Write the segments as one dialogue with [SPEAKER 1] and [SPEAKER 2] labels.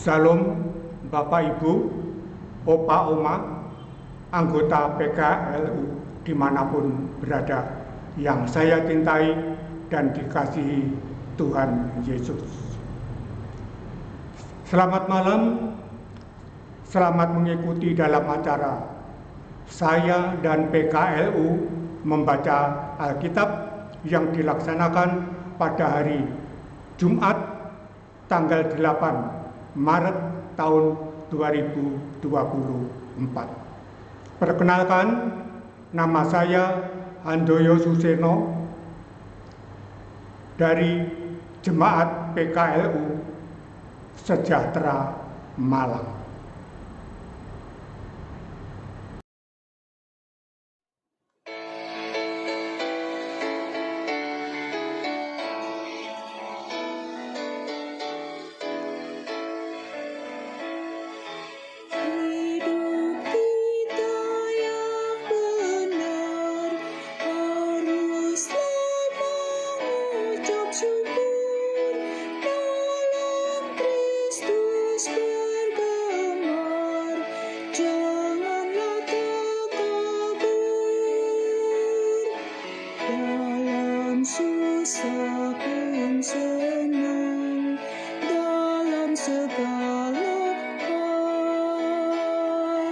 [SPEAKER 1] Salam Bapak Ibu, Opa Oma, anggota PKLU dimanapun berada, yang saya cintai dan dikasihi Tuhan Yesus. Selamat malam, selamat mengikuti dalam acara saya dan PKLU membaca Alkitab yang dilaksanakan pada hari Jumat tanggal 8 Maret tahun 2024. Perkenalkan, nama saya Handoyo Suseno dari Jemaat PKLU Sejahtera Malang.
[SPEAKER 2] Susah pun senang dalam segala hal.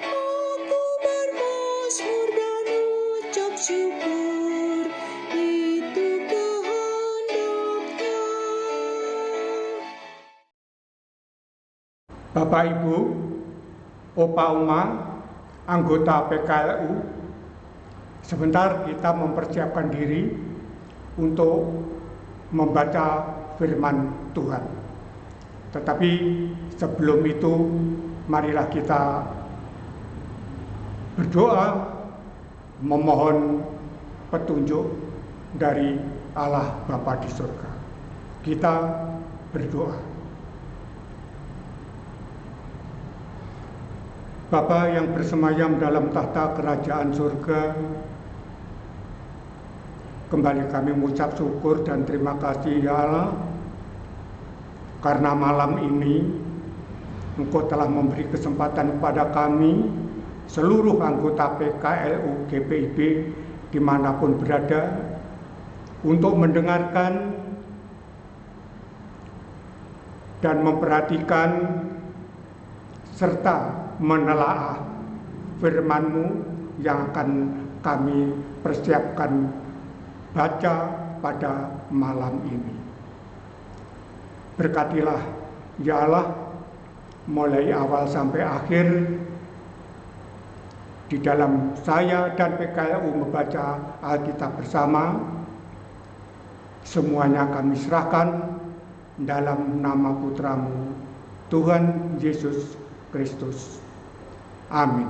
[SPEAKER 2] Aku bermazmur dan ucap syukur, itu kehendaknya.
[SPEAKER 1] Bapak Ibu, Opa Oma, anggota PKLU, sebentar kita mempersiapkan diri untuk membaca firman Tuhan. Tetapi sebelum itu, marilah kita berdoa memohon petunjuk dari Allah Bapa di surga. Kita berdoa. Bapa yang bersemayam dalam tahta kerajaan surga, kembali kami mengucap syukur dan terima kasih ya Allah, karena malam ini Engkau telah memberi kesempatan kepada kami, seluruh anggota PKLU GPIB dimanapun berada, untuk mendengarkan dan memperhatikan serta menelaah firman-Mu yang akan kami persiapkan baca pada malam ini. Berkatilah ya Allah, mulai awal sampai akhir di dalam saya dan PKLU membaca Alkitab bersama. Semuanya kami serahkan dalam nama Putra-Mu, Tuhan Yesus Kristus. Amin.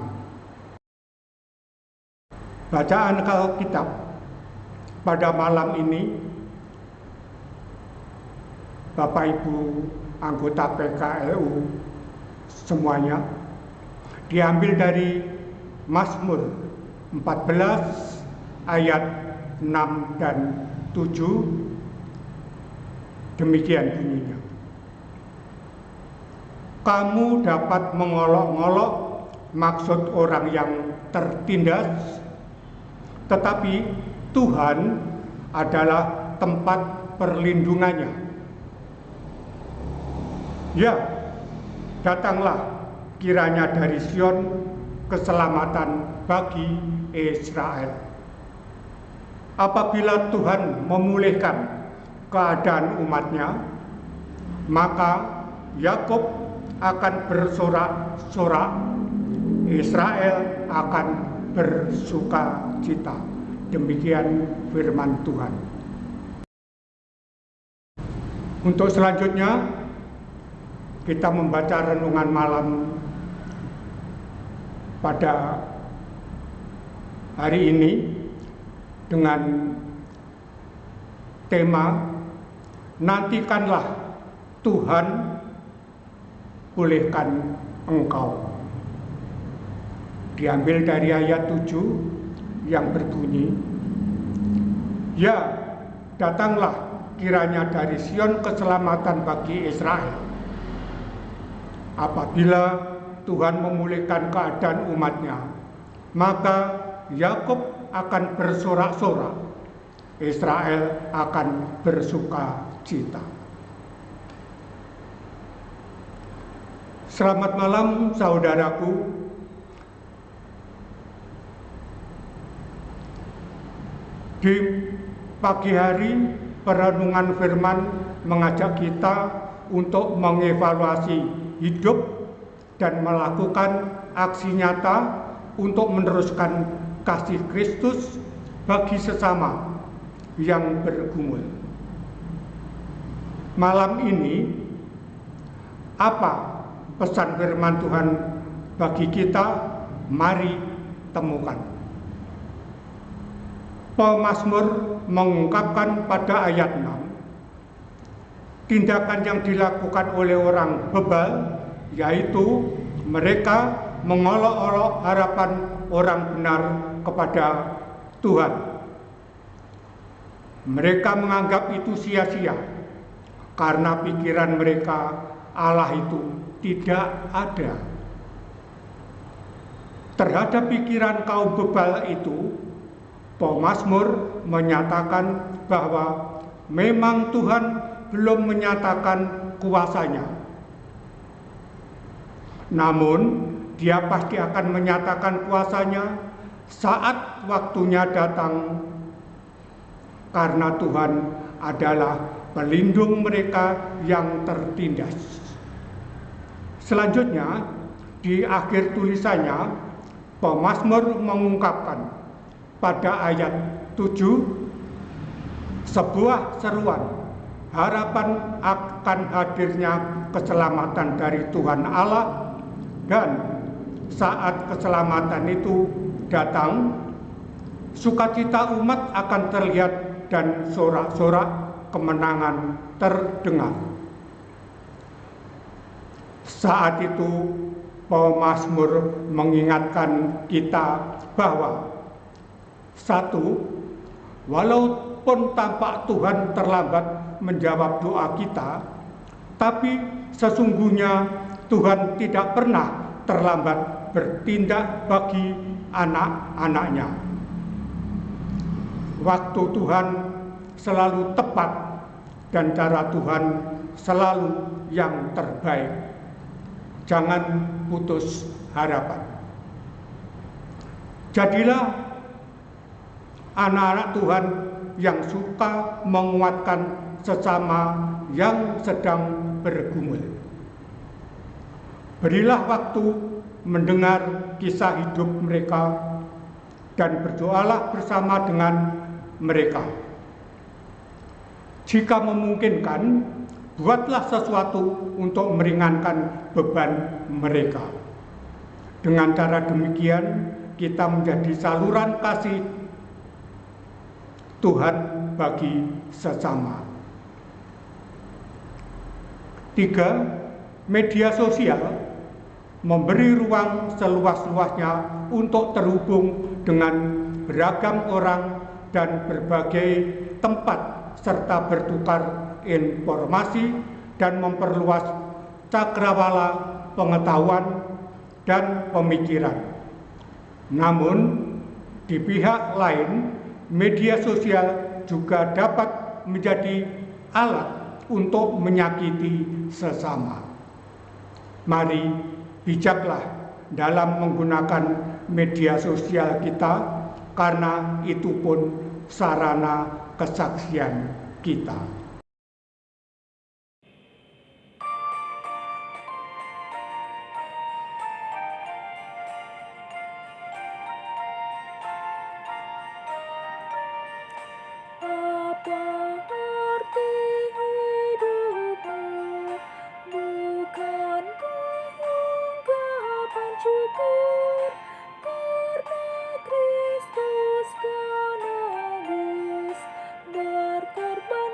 [SPEAKER 1] Bacaan Alkitab pada malam ini, Bapak Ibu anggota PKLU semuanya, diambil dari Mazmur 14 ayat 6 dan 7. Demikian bunyinya. Kamu dapat mengolok-olok maksud orang yang tertindas, tetapi Tuhan adalah tempat perlindungannya. Ya, datanglah kiranya dari Sion keselamatan bagi Israel. Apabila Tuhan memulihkan keadaan umatnya, maka Yakub akan bersorak-sorak, Israel akan bersuka cita. Demikian firman Tuhan. Untuk selanjutnya, kita membaca renungan malam pada hari ini dengan tema "Nantikanlah Tuhan pulihkan engkau". Diambil dari ayat 7 yang berbunyi, "Ya, datanglah kiranya dari Sion keselamatan bagi Israel. Apabila Tuhan memulihkan keadaan umatnya, maka Yakub akan bersorak-sorak, Israel akan bersuka cita. Selamat malam saudaraku. Di pagi hari, perenungan firman mengajak kita untuk mengevaluasi hidup dan melakukan aksi nyata untuk meneruskan kasih Kristus bagi sesama yang bergumul. Malam ini, apa pesan firman Tuhan bagi kita? Mari temukan. Pemazmur mengungkapkan pada ayat 6, tindakan yang dilakukan oleh orang bebal, yaitu mereka mengolok-olok harapan orang benar kepada Tuhan. Mereka menganggap itu sia-sia karena pikiran mereka Allah itu tidak ada. Terhadap pikiran kaum bebal itu, pemazmur menyatakan bahwa memang Tuhan belum menyatakan kuasanya. Namun, Dia pasti akan menyatakan kuasanya saat waktunya datang, karena Tuhan adalah pelindung mereka yang tertindas. Selanjutnya, di akhir tulisannya, pemazmur mengungkapkan pada ayat 7 sebuah seruan harapan akan hadirnya keselamatan dari Tuhan Allah, dan saat keselamatan itu datang, sukacita umat akan terlihat dan sorak-sorak kemenangan terdengar. Saat itu pemazmur mengingatkan kita bahwa satu, walaupun tampak Tuhan terlambat menjawab doa kita, tapi sesungguhnya Tuhan tidak pernah terlambat bertindak bagi anak-anaknya. Waktu Tuhan selalu tepat dan cara Tuhan selalu yang terbaik. Jangan putus harapan. Jadilah anak-anak Tuhan yang suka menguatkan sesama yang sedang bergumul. Berilah waktu mendengar kisah hidup mereka dan berdoalah bersama dengan mereka. Jika memungkinkan, buatlah sesuatu untuk meringankan beban mereka. Dengan cara demikian, kita menjadi saluran kasih Tuhan bagi sesama. 3. Media sosial memberi ruang seluas-luasnya untuk terhubung dengan beragam orang dan berbagai tempat, serta bertukar informasi dan memperluas cakrawala pengetahuan dan pemikiran. Namun, di pihak lain, media sosial juga dapat menjadi alat untuk menyakiti sesama. Mari bijaklah dalam menggunakan media sosial kita, karena itu pun sarana kesaksian kita.
[SPEAKER 2] Karena Kristus kan habis berkorban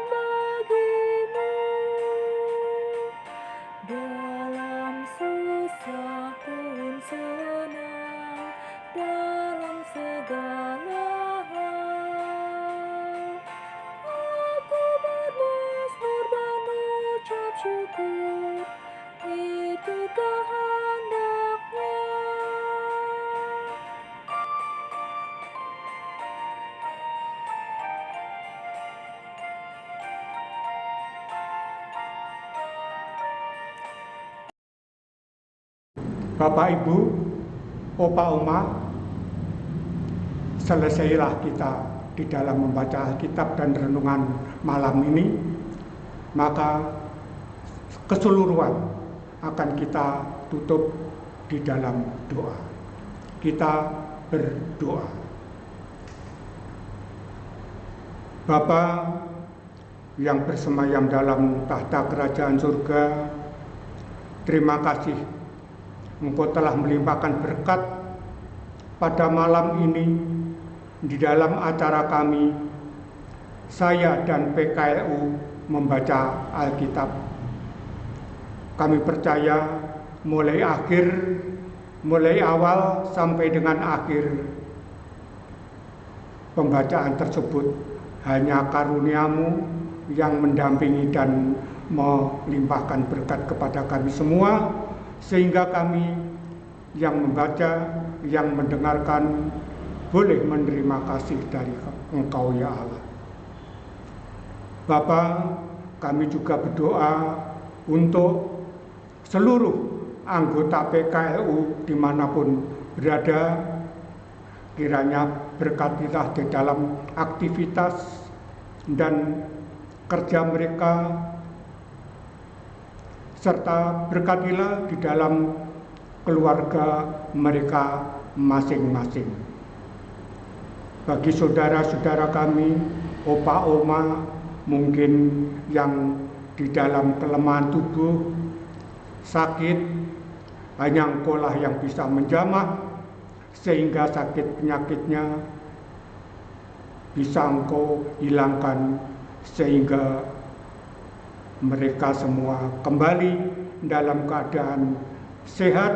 [SPEAKER 1] Bapak Ibu, Opa Oma, selesailah kita di dalam membaca Alkitab dan renungan malam ini, maka keseluruhan akan kita tutup di dalam doa. Kita berdoa. Bapa yang bersemayam dalam tahta kerajaan surga, terima kasih Engkau telah melimpahkan berkat pada malam ini di dalam acara kami, saya dan PKLU membaca Alkitab. Kami percaya mulai awal sampai dengan akhir pembacaan tersebut hanya karunia-Mu yang mendampingi dan melimpahkan berkat kepada kami semua, sehingga kami yang membaca, yang mendengarkan boleh menerima kasih dari Engkau ya Allah. Bapa, kami juga berdoa untuk seluruh anggota PKLU dimanapun berada, kiranya berkatilah di dalam aktivitas dan kerja mereka, serta berkatilah di dalam keluarga mereka masing-masing. Bagi saudara-saudara kami, Opa Oma, mungkin yang di dalam kelemahan tubuh, sakit, hanya Engkau lah yang bisa menjamah, sehingga sakit penyakitnya bisa Engkau hilangkan, sehingga mereka semua kembali dalam keadaan sehat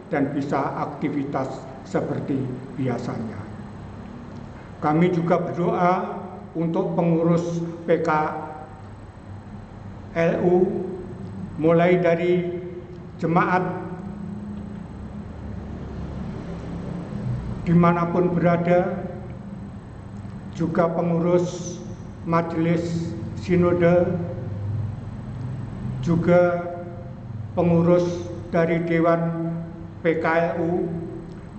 [SPEAKER 1] dan bisa aktivitas seperti biasanya. Kami juga berdoa untuk pengurus PKLU, mulai dari jemaat dimanapun berada, juga pengurus majelis sinode, juga pengurus dari Dewan PKLU,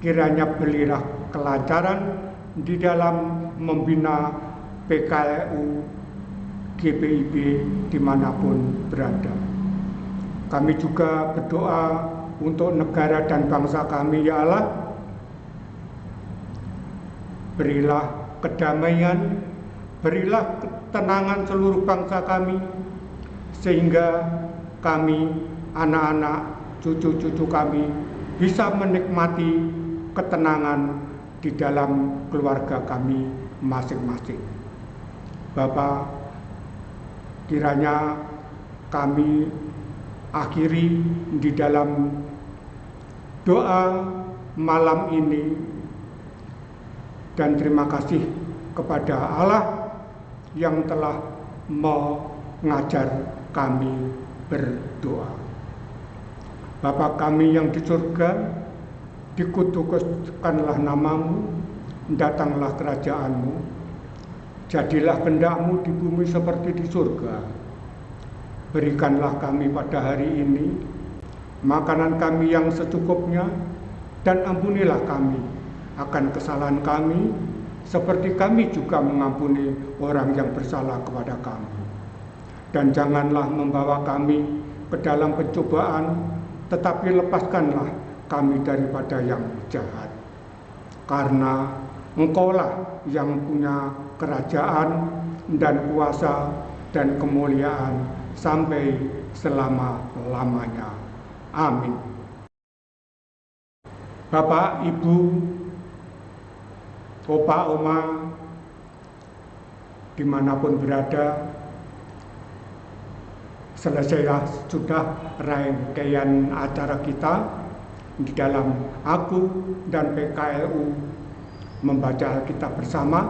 [SPEAKER 1] kiranya berilah kelancaran di dalam membina PKLU GPIB dimanapun berada. Kami juga berdoa untuk negara dan bangsa kami ya Allah, berilah kedamaian, berilah ketenangan seluruh bangsa kami, sehingga kami, anak-anak, cucu-cucu kami bisa menikmati ketenangan di dalam keluarga kami masing-masing. Bapa, kiranya kami akhiri di dalam doa malam ini, dan terima kasih kepada Allah yang telah mengajar kami berdoa. Bapa kami yang di surga, dikuduskanlah nama-Mu, datanglah kerajaan-Mu, jadilah kehendak-Mu di bumi seperti di surga. Berikanlah kami pada hari ini makanan kami yang secukupnya, dan ampunilah kami akan kesalahan kami, seperti kami juga mengampuni orang yang bersalah kepada kami. Dan janganlah membawa kami ke dalam pencobaan, tetapi lepaskanlah kami daripada yang jahat. Karena Engkaulah yang punya kerajaan dan kuasa dan kemuliaan sampai selama-lamanya. Amin. Bapak, Ibu, Opa, Oma, dimanapun berada, selesailah sudah rangkaian acara kita di dalam aku dan PKLU membaca Alkitab bersama,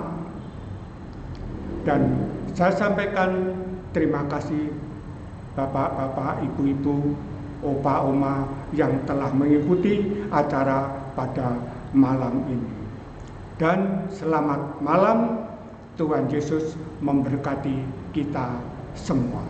[SPEAKER 1] dan saya sampaikan terima kasih Bapak-bapak, Ibu-ibu, Opa, Oma yang telah mengikuti acara pada malam ini. Dan selamat malam, Tuhan Yesus memberkati kita semua.